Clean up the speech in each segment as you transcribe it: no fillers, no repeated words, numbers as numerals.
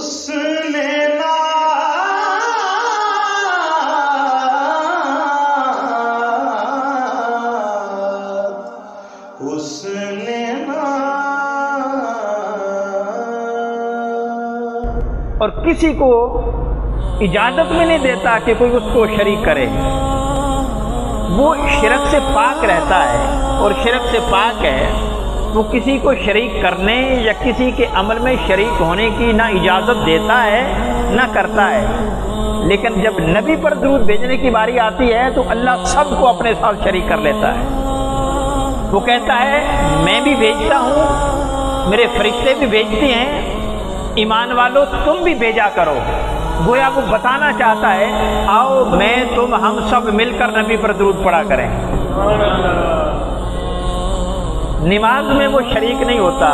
حسن اور کسی کو اجازت میں نہیں دیتا کہ کوئی اس کو شریک کرے. وہ شرک سے پاک رہتا ہے، اور شرک سے پاک ہے. وہ کسی کو شریک کرنے یا کسی کے عمل میں شریک ہونے کی نہ اجازت دیتا ہے نہ کرتا ہے. لیکن جب نبی پر درود بھیجنے کی باری آتی ہے تو اللہ سب کو اپنے ساتھ شریک کر لیتا ہے. وہ کہتا ہے میں بھی بھیجتا ہوں، میرے فرشتے بھی بھیجتے ہیں، ایمان والو تم بھی بھیجا کرو. گویا وہ بتانا چاہتا ہے آؤ میں تم ہم سب مل کر نبی پر درود پڑھا کریں. نماز میں وہ شریک نہیں ہوتا،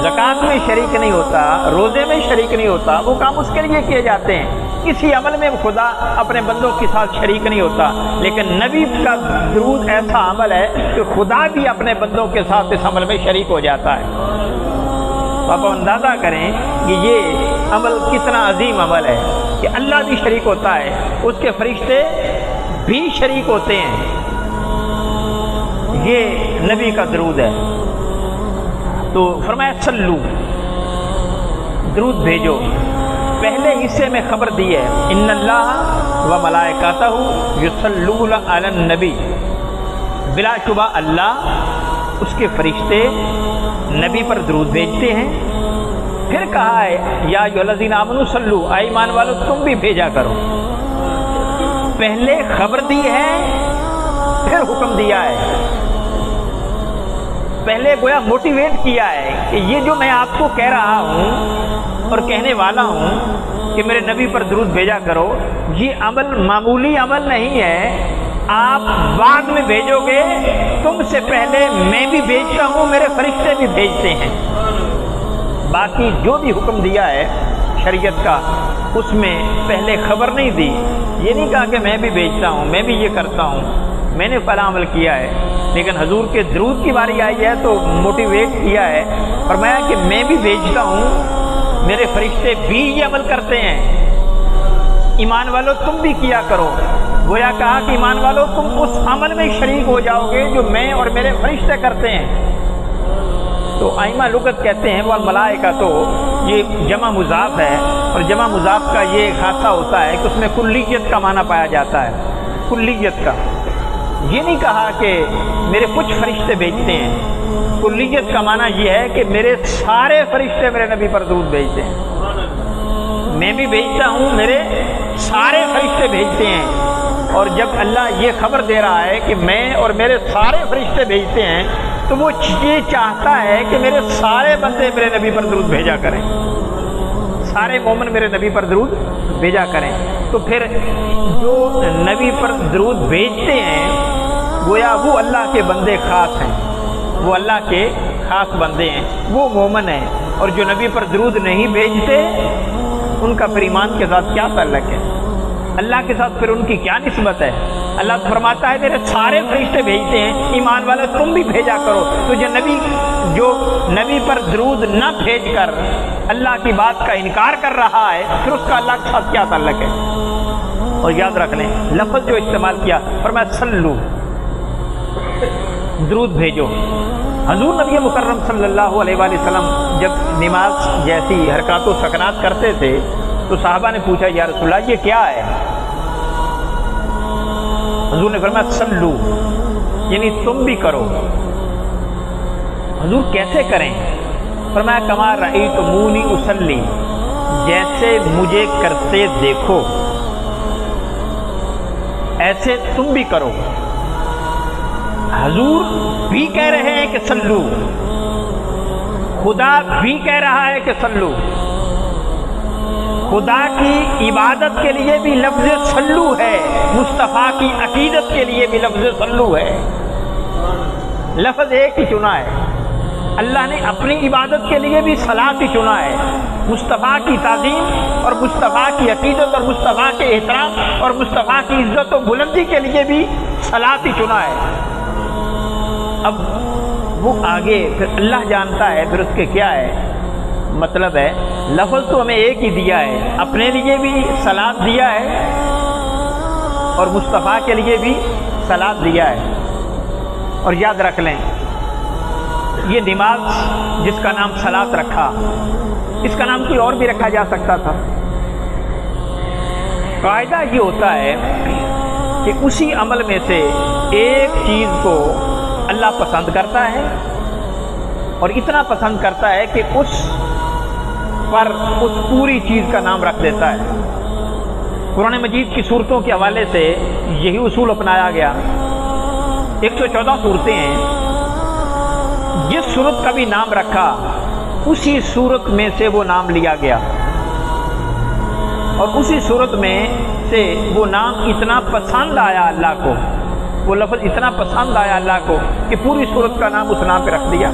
زکوٰۃ میں شریک نہیں ہوتا، روزے میں شریک نہیں ہوتا. وہ کام اس کے لیے کیے جاتے ہیں. کسی عمل میں خدا اپنے بندوں کے ساتھ شریک نہیں ہوتا. لیکن نبی کا درود ایسا عمل ہے کہ خدا بھی اپنے بندوں کے ساتھ اس عمل میں شریک ہو جاتا ہے. آپ اندازہ کریں کہ یہ عمل کتنا عظیم عمل ہے کہ اللہ بھی شریک ہوتا ہے، اس کے فرشتے بھی شریک ہوتے ہیں. یہ نبی کا درود ہے. تو فرمایا صلو، درود بھیجو. پہلے حصے میں خبر دی ہے ان اللہ و ملائکتہ یصلون علی النبی. بلا شبہ اللہ، اس کے فرشتے نبی پر درود بھیجتے ہیں. پھر کہا ہے یا ایھا الذین آمنوا صلو، اے ایمان والو تم بھی بھیجا کرو. پہلے خبر دی ہے پھر حکم دیا ہے. پہلے گویا موٹیویٹ کیا ہے کہ یہ جو میں آپ کو کہہ رہا ہوں اور کہنے والا ہوں کہ میرے نبی پر درود بھیجا کرو، یہ عمل معمولی عمل نہیں ہے. آپ بعد میں بھیجو گے، تم سے پہلے میں بھی بھیجتا ہوں، میرے فرشتے بھی بھیجتے ہیں. باقی جو بھی حکم دیا ہے شریعت کا، اس میں پہلے خبر نہیں دی. یہ نہیں کہا کہ میں بھی بھیجتا ہوں، میں بھی یہ کرتا ہوں، میں نے فلاں عمل کیا ہے. لیکن حضور کے درود کی باری آئی ہے تو موٹیویٹ کیا ہے، فرمایا کہ میں بھی بھیجتا ہوں، میرے فرشتے بھی یہ عمل کرتے ہیں. ایمان والو تم بھی کیا کرو. گویا کہا کہ ایمان والو تم اس عمل میں شریک ہو جاؤ گے جو میں اور میرے فرشتے کرتے ہیں. تو ائمہ لغت کہتے ہیں والملائکہ، تو یہ جمع مضاف ہے، اور جمع مضاف کا یہ خاصہ ہوتا ہے کہ اس میں کلیت کا معنی پایا جاتا ہے. کلیت کا یہ نہیں کہا کہ میرے کچھ فرشتے بھیجتے ہیں. کلیت کا معنی یہ ہے کہ میرے سارے فرشتے میرے نبی پر درود بھیجتے ہیں. میں بھی بھیجتا ہوں، میرے سارے فرشتے بھیجتے ہیں. اور جب اللہ یہ خبر دے رہا ہے کہ میں اور میرے سارے فرشتے بھیجتے ہیں تو وہ یہ چاہتا ہے کہ میرے سارے بندے میرے نبی پر درود بھیجا کریں، سارے مومن میرے نبی پر درود بھیجا کریں. تو پھر جو نبی پر درود بھیجتے ہیں گویا وہ اللہ کے بندے خاص ہیں، وہ اللہ کے خاص بندے ہیں، وہ مومن ہیں. اور جو نبی پر درود نہیں بھیجتے ان کا پھر ایمان کے ساتھ کیا تعلق ہے؟ اللہ کے ساتھ پھر ان کی کیا نسبت ہے؟ اللہ فرماتا ہے میرے سارے فرشتے بھیجتے ہیں، ایمان والے تم بھی بھیجا کرو. تو جو نبی پر درود نہ بھیج کر اللہ کی بات کا انکار کر رہا ہے پھر اس کا اللہ کے ساتھ کیا تعلق ہے؟ اور یاد رکھ لیں لفظ جو استعمال کیا فرمایا صلو، درود بھیجو. حضور نبی مکرم صلی اللہ علیہ وآلہ وسلم جب نماز جیسی حرکات و سکنات کرتے تھے تو صحابہ نے پوچھا یا رسول اللہ یہ کیا ہے؟ حضور نے فرمایا صلو، یعنی تم بھی کرو. حضور کیسے کریں؟ فرمایا کما رأیتمونی اصلی، جیسے مجھے کرتے دیکھو ایسے تم بھی کرو. حضور بھی کہہ رہے ہیں کہ صلو، خدا بھی کہہ رہا ہے کہ صلو. خدا کی عبادت کے لیے بھی لفظ صلو ہے، مصطفیٰ کی عقیدت کے لیے بھی لفظ صلو ہے. لفظ ایک ہی چنا ہے. اللہ نے اپنی عبادت کے لیے بھی صلاۃ ہی چنا ہے. مصطفیٰ کی تعظیم اور مصطفیٰ کی عقیدت اور مصطفیٰ کے احترام اور مصطفیٰ کی عزت و بلندی کے لیے بھی صلاۃ ہی چنا ہے. اب وہ آگے پھر اللہ جانتا ہے پھر اس کے کیا ہے. مطلب ہے لفظ تو ہمیں ایک ہی دیا ہے، اپنے لیے بھی صلاۃ دیا ہے اور مصطفیٰ کے لیے بھی صلاۃ دیا ہے۔ اور یاد رکھ لیں یہ نماز جس کا نام صلاۃ رکھا، اس کا نام کوئی اور بھی رکھا جا سکتا تھا۔ قاعدہ یہ ہوتا ہے کہ اسی عمل میں سے ایک چیز کو اللہ پسند کرتا ہے اور اتنا پسند کرتا ہے کہ اس پر اس پوری چیز کا نام رکھ دیتا ہے۔ قرآن مجید کی صورتوں کے حوالے سے یہی اصول اپنایا گیا۔ 114 صورتیں ہیں، جس صورت کا بھی نام رکھا اسی صورت میں سے وہ نام لیا گیا، اور اسی صورت میں سے وہ نام اتنا پسند آیا اللہ کو، وہ لفظ اتنا پسند آیا اللہ کو کہ پوری صورت کا نام اس نام پہ رکھ دیا۔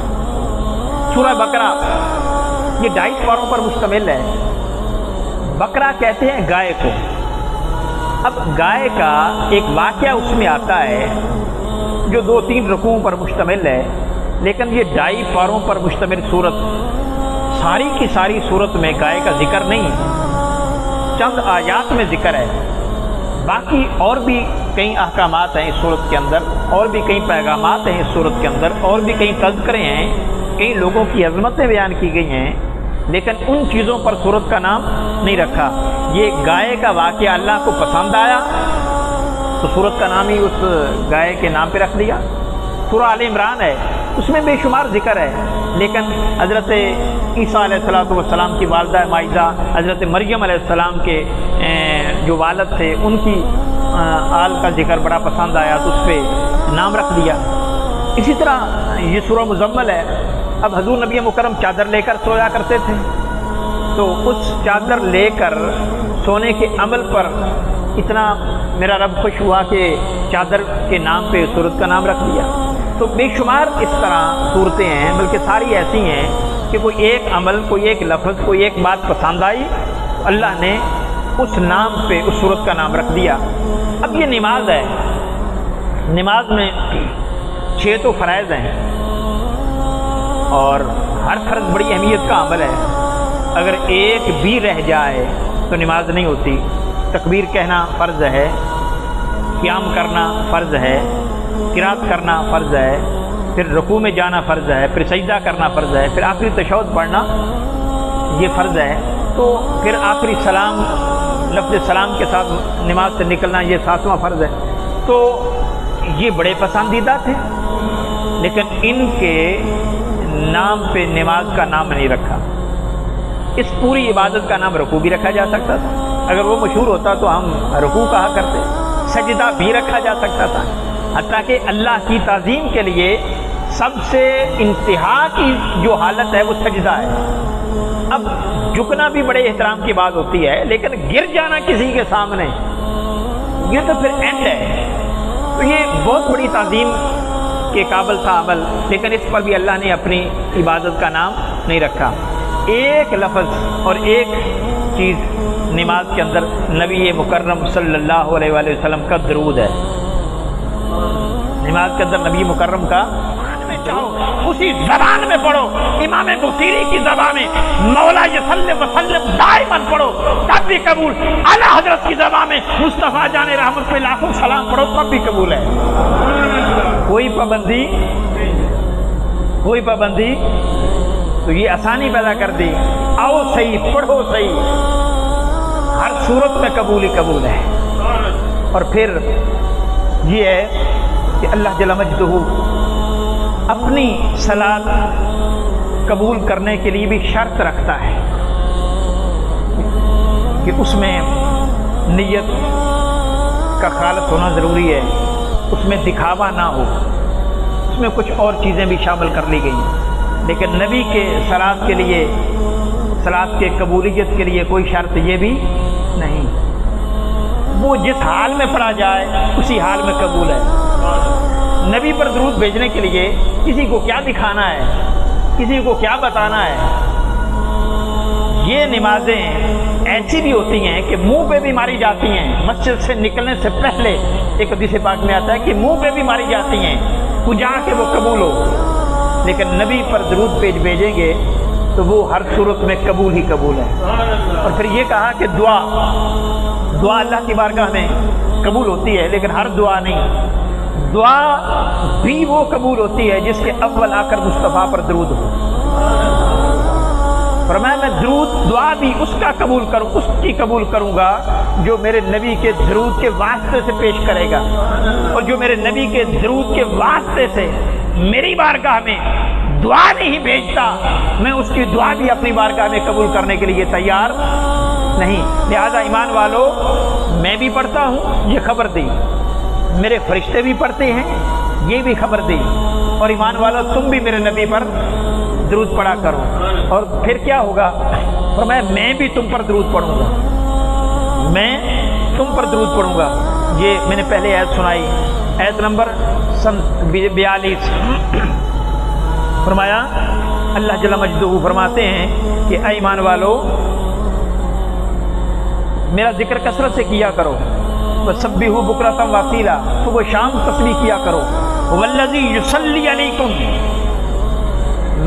سورہ بقرہ یہ 2.5 پاروں پر مشتمل ہے۔ بقرہ کہتے ہیں گائے کو۔ اب گائے کا ایک واقعہ اس میں آتا ہے جو 2-3 رکوعوں پر مشتمل ہے، لیکن یہ 2.5 پاروں پر مشتمل صورت ساری کی ساری صورت میں گائے کا ذکر نہیں ہے، چند آیات میں ذکر ہے۔ باقی اور بھی کئی احکامات ہیں اس صورت کے اندر، اور بھی کئی پیغامات ہیں اس صورت کے اندر، اور بھی کئی تذکرے ہیں، کئی لوگوں کی عظمتیں بیان کی گئی ہیں، لیکن ان چیزوں پر صورت کا نام نہیں رکھا۔ یہ گائے کا واقعہ اللہ کو پسند آیا تو صورت کا نام ہی اس گائے کے نام پہ رکھ دیا۔ سورہ آل عمران ہے، اس میں بے شمار ذکر ہے، لیکن حضرت عیسیٰ علیہ السلام کی والدہ مائدہ، حضرت مریم علیہ السلام کے جو والد تھے ان کی آل کا ذکر بڑا پسند آیا تو اس پہ نام رکھ دیا۔ اسی طرح یہ سورہ مزمل ہے۔ اب حضور نبی مکرم چادر لے کر سویا کرتے تھے، تو اس چادر لے کر سونے کے عمل پر اتنا میرا رب خوش ہوا کہ چادر کے نام پہ صورت کا نام رکھ دیا۔ تو بے شمار اس طرح صورتیں ہیں، بلکہ ساری ایسی ہیں کہ کوئی ایک عمل، کوئی ایک لفظ، کوئی ایک بات پسند آئی، اللہ نے اس نام پہ اس صورت کا نام رکھ دیا۔ اب یہ نماز ہے، نماز میں 6 تو فرائض ہیں اور ہر فرض بڑی اہمیت کا عمل ہے۔ اگر ایک بھی رہ جائے تو نماز نہیں ہوتی۔ تکبیر کہنا فرض ہے، قیام کرنا فرض ہے، قرات کرنا فرض ہے، پھر رکوع میں جانا فرض ہے، پھر سجدہ کرنا فرض ہے، پھر آخری تشہد پڑھنا یہ فرض ہے، تو پھر آخری سلام، لفظ سلام کے ساتھ نماز سے نکلنا یہ 7واں فرض ہے۔ تو یہ بڑے پسندیدہ تھے، لیکن ان کے نام پہ نماز کا نام نہیں رکھا۔ اس پوری عبادت کا نام رکوع بھی رکھا جا سکتا تھا، اگر وہ مشہور ہوتا تو ہم رکوع کہا کرتے، سجدہ بھی رکھا جا سکتا تھا، حتیٰ کہ اللہ کی تعظیم کے لیے سب سے انتہا کی جو حالت ہے وہ سجدہ ہے۔ اب جھکنا بھی بڑے احترام کی بات ہوتی ہے، لیکن گر جانا کسی کے سامنے یہ تو پھر اینڈ ہے۔ تو یہ بہت بڑی تعظیم کے قابل تھا عمل، لیکن اس پر بھی اللہ نے اپنی عبادت کا نام نہیں رکھا۔ ایک لفظ اور ایک چیز نماز کے اندر نبی مکرم صلی اللہ علیہ وآلہ وسلم کا درود ہے۔ نماز کے اندر نبی مکرم کا چاہو اسی زبان میں پڑھو، امام بصیری کی زبان میں مولا صلی وسلم دائماً پڑھو تب بھی قبول، اعلیٰ حضرت کی زبان میں مصطفیٰ جان رحمت پہ لاکھوں سلام پڑھو تب بھی قبول ہے۔ کوئی پابندی تو یہ آسانی پیدا کر دی، آؤ صحیح، پڑھو صحیح، ہر صورت میں قبول ہی قبول ہے۔ اور پھر یہ ہے کہ اللہ جل مجدہ اپنی صلاۃ قبول کرنے کے لیے بھی شرط رکھتا ہے کہ اس میں نیت کا خالص ہونا ضروری ہے، اس میں دکھاوا نہ ہو، اس میں کچھ اور چیزیں بھی شامل کر لی گئی ہیں، لیکن نبی کے صلاۃ کے لیے، صلاۃ کے قبولیت کے لیے کوئی شرط یہ بھی نہیں، وہ جس حال میں پڑھا جائے اسی حال میں قبول ہے۔ نبی پر درود بھیجنے کے لیے کسی کو کیا دکھانا ہے، کسی کو کیا بتانا ہے۔ یہ نمازیں ایسی بھی ہوتی ہیں کہ منہ پہ بھی ماری جاتی ہیں، مسجد سے نکلنے سے پہلے ایک حدیث پاک میں آتا ہے کہ منہ پہ بھی ماری جاتی ہیں، جا کے وہ قبول ہو، لیکن نبی پر درود بھیجیں گے تو وہ ہر صورت میں قبول ہی قبول ہے۔ اور پھر یہ کہا کہ دعا اللہ کی بارگاہ میں قبول ہوتی ہے، لیکن ہر دعا نہیں، دعا بھی وہ قبول ہوتی ہے جس کے اول آ کر مصطفیٰ پر درود ہو۔ فرمایا میں دعا بھی اس کی قبول کروں گا جو میرے نبی کے درود کے واسطے سے پیش کرے گا، اور جو میرے نبی کے درود کے واسطے سے میری بارگاہ میں دعا نہیں بھیجتا، میں اس کی دعا بھی اپنی بارگاہ میں قبول کرنے کے لیے تیار نہیں۔ لہذا ایمان والو، میں بھی پڑھتا ہوں، یہ خبر دی، میرے فرشتے بھی پڑھتے ہیں، یہ بھی خبر دی، اور ایمان والو تم بھی میرے نبی پر درود پڑھا کرو۔ اور پھر کیا ہوگا؟ فرمایا میں بھی تم پر درود پڑھوں گا، میں تم پر درود پڑھوں گا۔ یہ میں نے پہلے آیت سنائی، آیت نمبر 42۔ فرمایا اللہ جل مجدہ فرماتے ہیں کہ اے ایمان والو، میرا ذکر کثرت سے کیا کرو، وسبحوا بکرۃ واصیلا، صبح و شام تسبیح کیا کرو، والذی یصلی علیکم،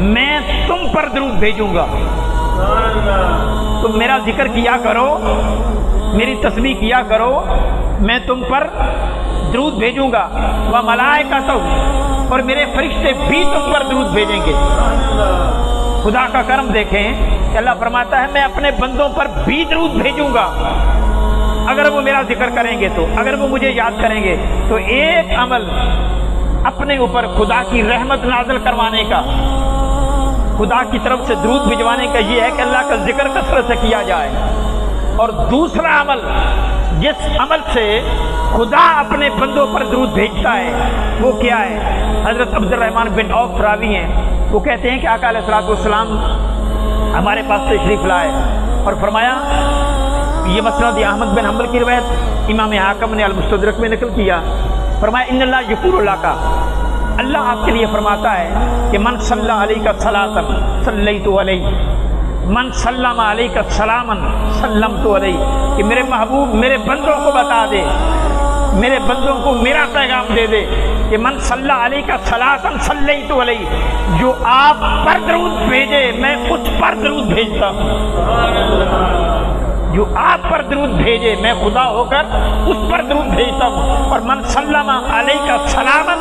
میں تم پر درود بھیجوں گا، تم میرا ذکر کیا کرو، میری تسبیح کیا کرو، میں تم پر درود بھیجوں گا، وملائکتہ، اور میرے فرشتے بھی تم پر درود بھیجیں گے۔ خدا کا کرم دیکھیں کہ اللہ فرماتا ہے میں اپنے بندوں پر بھی درود بھیجوں گا اگر وہ میرا ذکر کریں گے، تو اگر وہ مجھے یاد کریں گے۔ تو ایک عمل اپنے اوپر خدا کی رحمت نازل کروانے کا، خدا کی طرف سے درود بھجوانے کا یہ ہے کہ اللہ کا ذکر کثرت سے کیا جائے، اور دوسرا عمل جس عمل سے خدا اپنے بندوں پر درود بھیجتا ہے وہ کیا ہے؟ حضرت عبد الرحمن بن عوف راوی ہیں، وہ کہتے ہیں کہ آقا علیہ الصلوۃ والسلام ہمارے پاس تشریف لائے اور فرمایا، یہ مسند احمد بن حنبل کی روایت امام حاکم نے المستدرک میں نقل کیا، فرمایا ان اللہ یقول لک، اللہ آپ کے لیے فرماتا ہے کہ من صلی علیک صلاۃ صلیت علیہ، من سلم علیک سلاما سلمت علیہ، کہ میرے محبوب میرے بندوں کو بتا دے، میرے بندوں کو میرا پیغام دے دے کہ من صلی علیک صلاۃ صلیت علیہ، جو آپ پر درود بھیجے میں اس پر درود بھیجتا ہوں، جو آپ پر درود بھیجے میں خدا ہو کر اس پر درود بھیجتا ہوں، اور من سلم علیک سلاما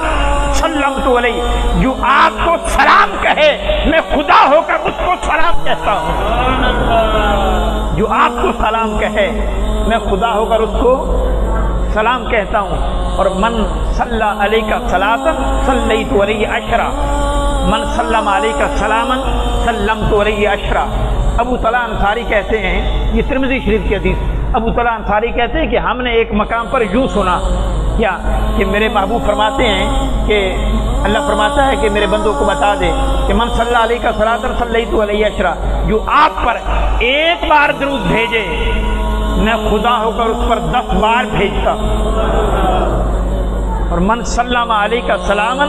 سلمت علیہ، جو آپ کو سلام کہے میں خدا ہو کر اس کو سلام کہتا ہوں، جو آپ کو سلام کہے میں خدا ہو کر اس کو سلام کہتا ہوں۔ اور من صلی علیک صلاۃ صلیت علیہ عشرا، من سلم علیک سلاما سلمت علیہ عشرا۔ ابو طلحہ انصاری کہتے ہیں، یہ ترمذی شریف کی حدیث، ابو طلحہ انصاری کہتے ہیں کہ ہم نے ایک مقام پر یوں سنا کیا کہ میرے محبوب فرماتے ہیں کہ اللہ فرماتا ہے کہ میرے بندوں کو بتا دے کہ من صلی علیہ کا صلاۃ صلیت علیہ عشرا، جو آپ پر ایک بار درود بھیجے میں خدا ہو کر اس پر 10 بار بھیجتا ہوں، اور من سلم علیہ کا سلاما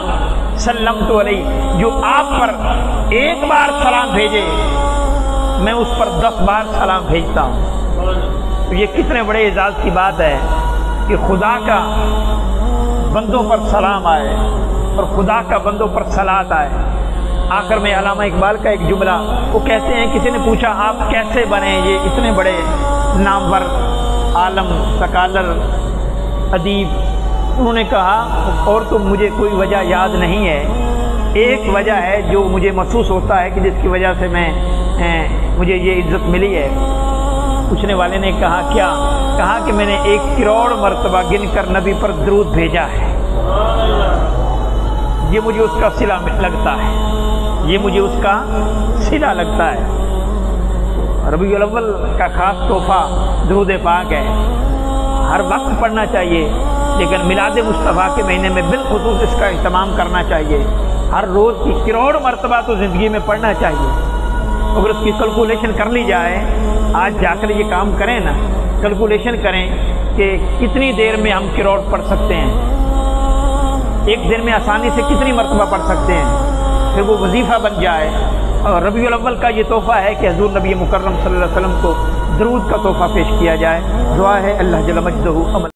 سلمت علیہ، جو آپ پر ایک بار سلام بھیجے میں اس پر 10 بار سلام بھیجتا ہوں۔ تو یہ کتنے بڑے اعزاز کی بات ہے کہ خدا کا بندوں پر سلام آئے اور خدا کا بندوں پر صلات آئے۔ آخر میں علامہ اقبال کا ایک جملہ، وہ کہتے ہیں کسی نے پوچھا آپ کیسے بنے یہ اتنے بڑے نامور عالم، سکالر، ادیب؟ انہوں نے کہا اور تو مجھے کوئی وجہ یاد نہیں ہے، ایک وجہ ہے جو مجھے محسوس ہوتا ہے کہ جس کی وجہ سے مجھے یہ عزت ملی ہے۔ پوچھنے والے نے کہا کیا؟ کہا کہ میں نے 1 کروڑ مرتبہ گن کر نبی پر درود بھیجا ہے، یہ مجھے اس کا صلہ لگتا ہے، یہ مجھے اس کا صلہ لگتا ہے۔ ربیع الاول کا خاص تحفہ درود پاک ہے، ہر وقت پڑھنا چاہیے، لیکن میلاد مصطفیٰ کے مہینے میں بالخصوص اس کا اہتمام کرنا چاہیے۔ ہر روز کی کروڑ مرتبہ تو زندگی میں پڑھنا چاہیے۔ اگر اس کی کیلکولیشن کر لی جائے، آج جا کر یہ کام کریں نا، کیلکولیشن کریں کہ کتنی دیر میں ہم کروڑ پڑھ سکتے ہیں، ایک دن میں آسانی سے کتنی مرتبہ پڑھ سکتے ہیں، پھر وہ وظیفہ بن جائے۔ اور ربیع الاول کا یہ تحفہ ہے کہ حضور نبی مکرم صلی اللہ علیہ وسلم کو درود کا تحفہ پیش کیا جائے۔ دعا ہے اللہ جل مجدہ عمل